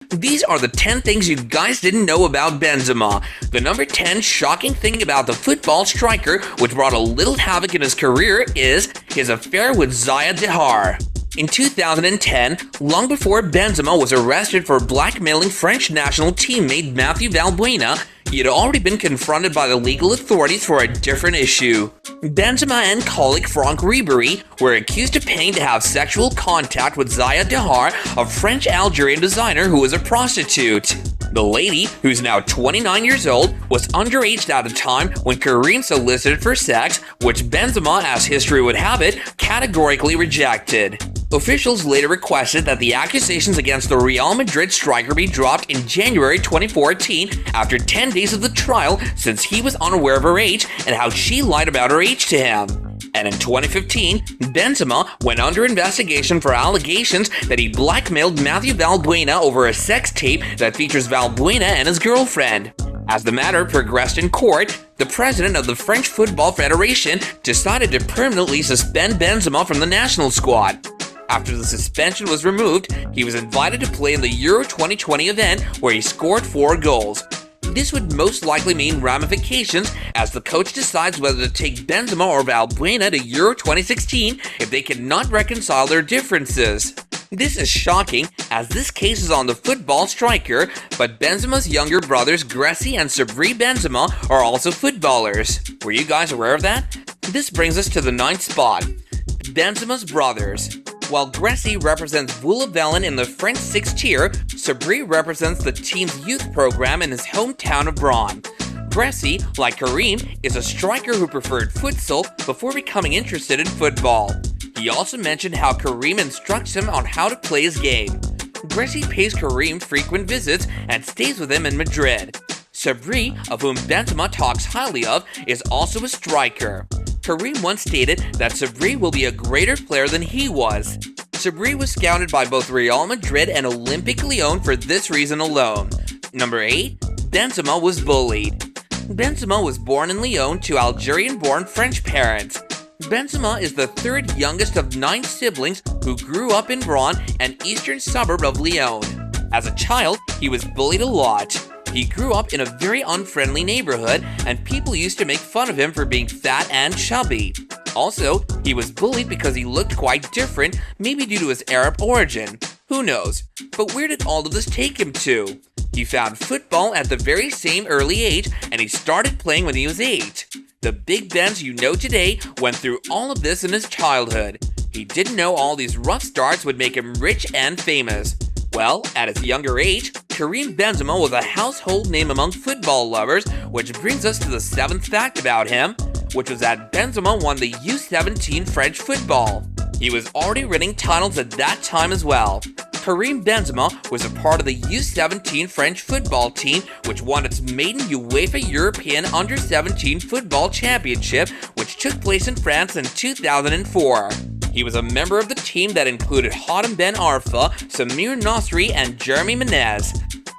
These are the 10 things you guys didn't know about Benzema. The number 10 shocking thing about the football striker, which brought a little havoc in his career, is his affair with Zaya Dehar. In 2010, long before Benzema was arrested for blackmailing French national teammate Mathieu Valbuena, he had already been confronted by the legal authorities for a different issue. Benzema and colleague Franck Ribéry were accused of paying to have sexual contact with Zaya Dehar, a French-Algerian designer who was a prostitute. The lady, who's now 29 years old, was underage at the time when Karim solicited for sex, which Benzema, as history would have it, categorically rejected. Officials later requested that the accusations against the Real Madrid striker be dropped in January 2014 after 10 days of the trial, since he was unaware of her age and how she lied about her age to him. And in 2015, Benzema went under investigation for allegations that he blackmailed Mathieu Valbuena over a sex tape that features Valbuena and his girlfriend. As the matter progressed in court, the president of the French Football Federation decided to permanently suspend Benzema from the national squad. After the suspension was removed, he was invited to play in the Euro 2020 event where he scored 4 goals. This would most likely mean ramifications as the coach decides whether to take Benzema or Valbuena to Euro 2016 if they cannot reconcile their differences. This is shocking, as this case is on the football striker, but Benzema's younger brothers Gressy and Sabri Benzema are also footballers. Were you guys aware of that? This brings us to the 9th spot. Benzema's brothers. While Gressy represents Voulavellin in the French 6th tier, Sabri represents the team's youth program in his hometown of Braun. Gressy, like Karim, is a striker who preferred futsal before becoming interested in football. He also mentioned how Karim instructs him on how to play his game. Gressy pays Karim frequent visits and stays with him in Madrid. Sabri, of whom Benzema talks highly of, is also a striker. Karim once stated that Sabri will be a greater player than he was. Sabri was scouted by both Real Madrid and Olympique Lyon for this reason alone. Number 8. Benzema was bullied. Benzema was born in Lyon to Algerian-born French parents. Benzema is the 3rd youngest of 9 siblings who grew up in Braun, an eastern suburb of Lyon. As a child, he was bullied a lot. He grew up in a very unfriendly neighborhood, and people used to make fun of him for being fat and chubby. Also, he was bullied because he looked quite different, maybe due to his Arab origin. Who knows? But where did all of this take him to? He found football at the very same early age, and he started playing when he was 8. The Big Benz you know today went through all of this in his childhood. He didn't know all these rough starts would make him rich and famous. Well, at his younger age, Karim Benzema was a household name among football lovers, which brings us to the 7th fact about him, which was that Benzema won the U17 French football. He was already winning titles at that time as well. Karim Benzema was a part of the U17 French football team, which won its maiden UEFA European Under-17 Football Championship, which took place in France in 2004. He was a member of the team that included Hatem Ben Arfa, Samir Nasri, and Jeremy Menez.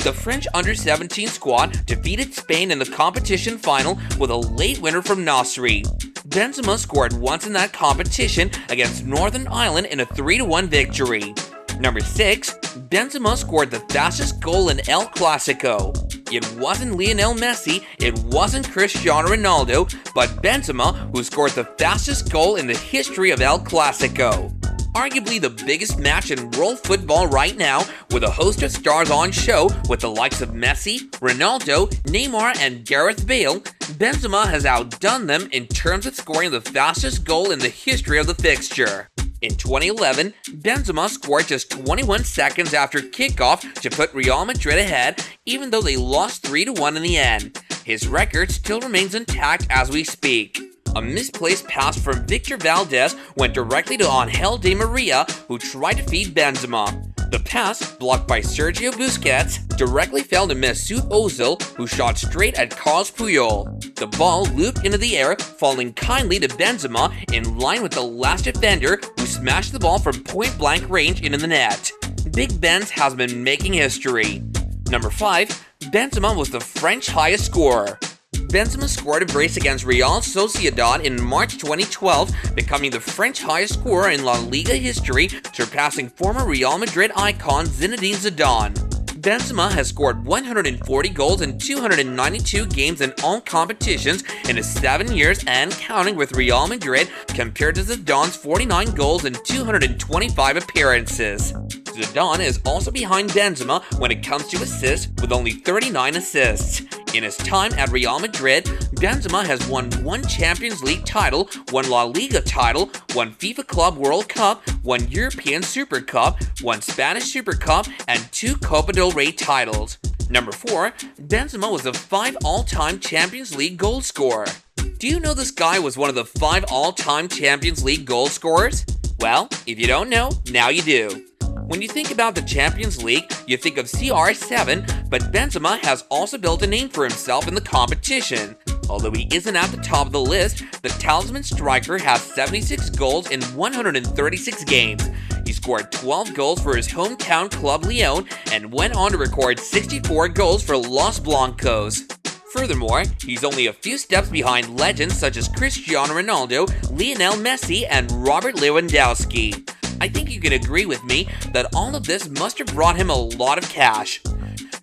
The French Under-17 squad defeated Spain in the competition final with a late winner from Nasri. Benzema scored once in that competition against Northern Ireland in a 3-1 victory. Number 6. Benzema scored the fastest goal in El Clasico. It wasn't Lionel Messi, it wasn't Cristiano Ronaldo, but Benzema who scored the fastest goal in the history of El Clasico. Arguably the biggest match in world football right now, with a host of stars on show with the likes of Messi, Ronaldo, Neymar, and Gareth Bale, Benzema has outdone them in terms of scoring the fastest goal in the history of the fixture. In 2011, Benzema scored just 21 seconds after kickoff to put Real Madrid ahead, even though they lost 3-1 in the end. His record still remains intact as we speak. A misplaced pass from Victor Valdez went directly to Angel Di Maria, who tried to feed Benzema. The pass, blocked by Sergio Busquets, directly fell to Mesut Ozil, who shot straight at Carles Puyol. The ball looped into the air, falling kindly to Benzema in line with the last defender, who smashed the ball from point-blank range into the net. Big Benz has been making history. Number 5. Benzema was the French highest scorer. Benzema scored a brace against Real Sociedad in March 2012, becoming the French highest scorer in La Liga history, surpassing former Real Madrid icon Zinedine Zidane. Benzema has scored 140 goals in 292 games in all competitions in his 7 years and counting with Real Madrid, compared to Zidane's 49 goals in 225 appearances. Zidane is also behind Benzema when it comes to assists, with only 39 assists. In his time at Real Madrid, Benzema has won 1 Champions League title, 1 La Liga title, 1 FIFA Club World Cup, 1 European Super Cup, 1 Spanish Super Cup, and 2 Copa del Rey titles. Number 4, Benzema was the 5 all-time Champions League goal scorer. Do you know this guy was one of the 5 all-time Champions League goal scorers? Well, if you don't know, now you do. When you think about the Champions League, you think of CR7, but Benzema has also built a name for himself in the competition. Although he isn't at the top of the list, the talisman striker has 76 goals in 136 games. He scored 12 goals for his hometown club Lyon and went on to record 64 goals for Los Blancos. Furthermore, he's only a few steps behind legends such as Cristiano Ronaldo, Lionel Messi, and Robert Lewandowski. I think you can agree with me that all of this must have brought him a lot of cash.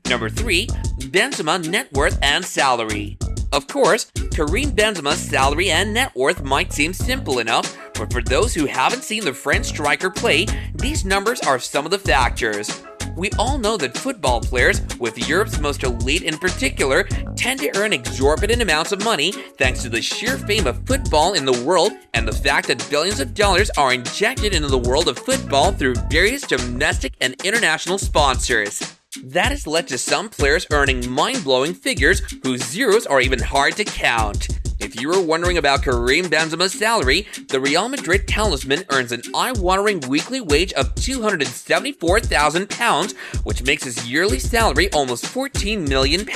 Number 3, Benzema net worth and salary. Of course, Karim Benzema's salary and net worth might seem simple enough, but for those who haven't seen the French striker play, these numbers are some of the factors. We all know that football players, with Europe's most elite in particular, tend to earn exorbitant amounts of money thanks to the sheer fame of football in the world and the fact that billions of dollars are injected into the world of football through various domestic and international sponsors. That has led to some players earning mind-blowing figures whose zeros are even hard to count. If you were wondering about Karim Benzema's salary, the Real Madrid talisman earns an eye-watering weekly wage of £274,000, which makes his yearly salary almost £14 million,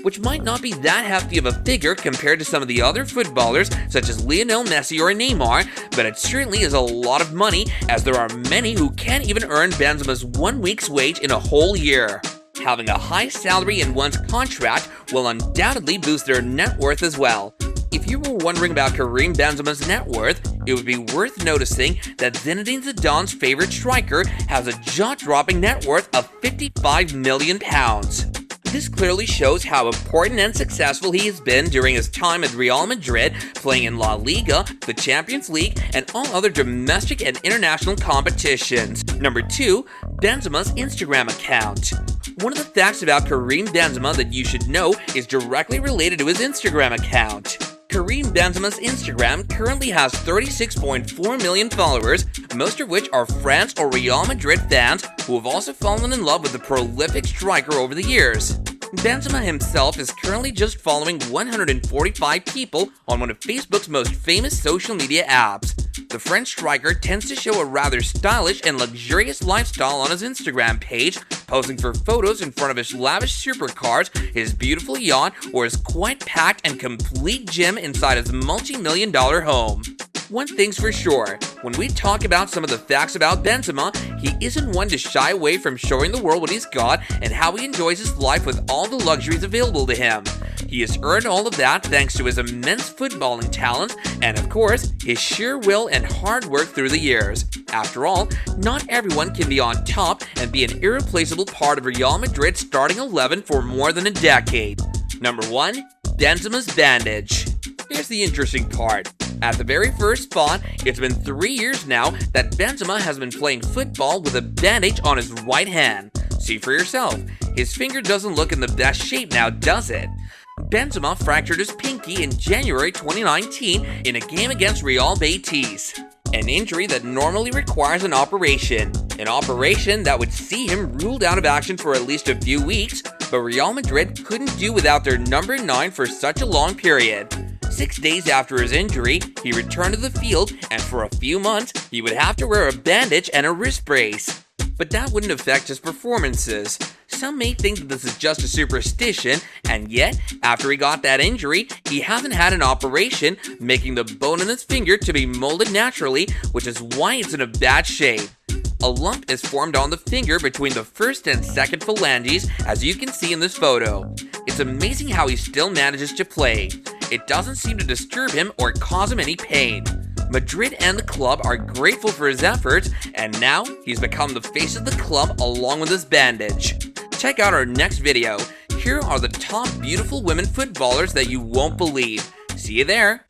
which might not be that hefty of a figure compared to some of the other footballers such as Lionel Messi or Neymar, but it certainly is a lot of money, as there are many who can't even earn Benzema's 1 week's wage in a whole year. Having a high salary in one's contract will undoubtedly boost their net worth as well. If you were wondering about Karim Benzema's net worth, it would be worth noticing that Zinedine Zidane's favorite striker has a jaw-dropping net worth of £55 million. This clearly shows how important and successful he has been during his time at Real Madrid, playing in La Liga, the Champions League, and all other domestic and international competitions. Number 2, Benzema's Instagram account. One of the facts about Karim Benzema that you should know is directly related to his Instagram account. Karim Benzema's Instagram currently has 36.4 million followers, most of which are France or Real Madrid fans who have also fallen in love with the prolific striker over the years. Benzema himself is currently just following 145 people on one of Facebook's most famous social media apps. The French striker tends to show a rather stylish and luxurious lifestyle on his Instagram page, posing for photos in front of his lavish supercars, his beautiful yacht, or his quite packed and complete gym inside his multi-million-dollar home. One thing's for sure, when we talk about some of the facts about Benzema, he isn't one to shy away from showing the world what he's got and how he enjoys his life with all the luxuries available to him. He has earned all of that thanks to his immense footballing talents and, of course, his sheer will and hard work through the years. After all, not everyone can be on top and be an irreplaceable part of Real Madrid's starting 11 for more than a decade. Number 1, Benzema's bandage. Here's the interesting part. At the very first spot, it's been 3 years now that Benzema has been playing football with a bandage on his right hand. See for yourself, his finger doesn't look in the best shape now, does it? Benzema fractured his pinky in January 2019 in a game against Real Betis. An injury that normally requires an operation that would see him ruled out of action for at least a few weeks, but Real Madrid couldn't do without their number 9 for such a long period. 6 days after his injury, he returned to the field, and for a few months, he would have to wear a bandage and a wrist brace. But that wouldn't affect his performances. Some may think that this is just a superstition, and yet, after he got that injury, he hasn't had an operation, making the bone in his finger to be molded naturally, which is why it's in a bad shape. A lump is formed on the finger between the first and second phalanges, as you can see in this photo. It's amazing how he still manages to play. It doesn't seem to disturb him or cause him any pain. Madrid and the club are grateful for his efforts, and now he's become the face of the club along with his bandage. check out our next video. Here are the top beautiful women footballers that you won't believe. See you there.